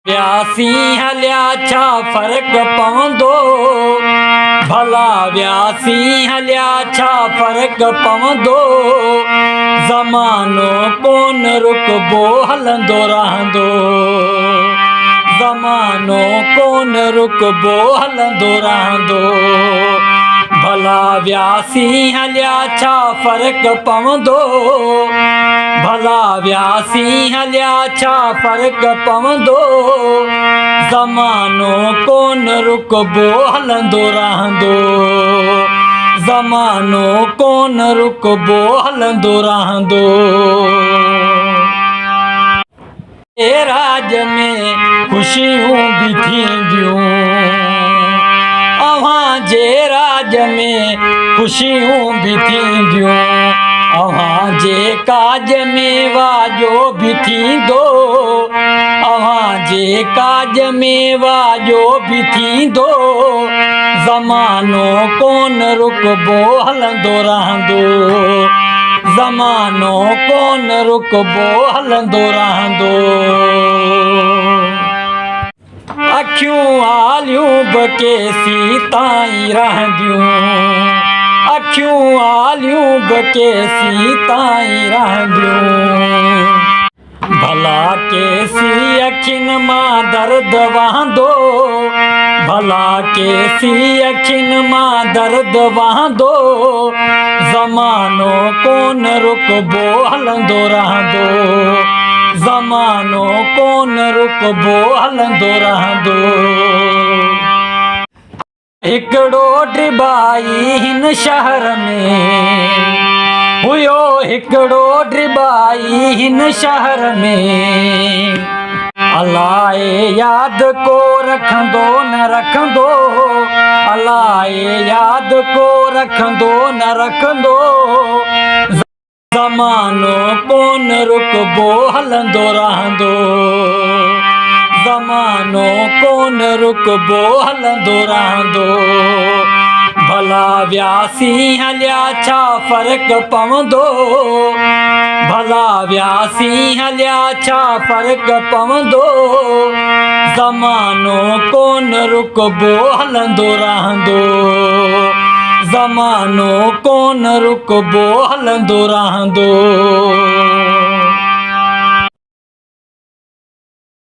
व्यासी हलिया छा फर्क पवंदो, भला व्यासी हलिया छा फर्क पवंदो। ज़मानो कोन रुकबो हलंदो रहंदो, ज़मानो कोन रुकबो हलंदो रहंदो। भला व्यासी हलिया छा फर्क पवंदो, भला व्यासी हलिया छा फर्क पवंदो। ज़मानो कोन रुकबो हलंदो रहंदो, ज़मानो कोन रुकबो हलंदो रहंदो। ए राज में ख़ुशियूं भी थींदियूं, अव्हां जे राज में ख़ुशियूं भी थींदियूं। अव्हां जे काज में वाजो भी थींदो, अव्हां जे काज में वाजो भी थींदो। ज़मानो कोन रुकबो हलंदो रहंदो, ज़मानो कोन रुकबो हलंदो रहंदो। अखियूं आलियूं बि केसीं ताईं रहंदियूं, अखियूं आलियूं बि केसीं ताईं रहंदियूं। भला केसी अखियुनि मां दर्द वहंदो, भला केसी अखियुनि मां दर्द वहंदो। ज़मानो कोन रुकबो हलंदो रहंदो, ज़मानो कोन रुकबो हलंदो रहंदो। हिकिड़ो ड्रिबाई हिन शहर में हुयो, हिकिड़ो ड्रिबाई हिन शहर में। अलाए यादि को रखंदो न रखंदो, अलाए यादि को रखंदो न रखंदो। ज़मानो कोन रुकबो हलंदो रहंदो, ज़मानो कोन रुकबो हलंदो रहंदो। भला व्यासी हलिया छा फर्क पवंदो, भला व्यासी हलिया छा फर्क पवंदो। ज़मानो कोन रुकबो हलंदो रहंदो, ज़मानो कोन रुकबो हलंदो रहंदो।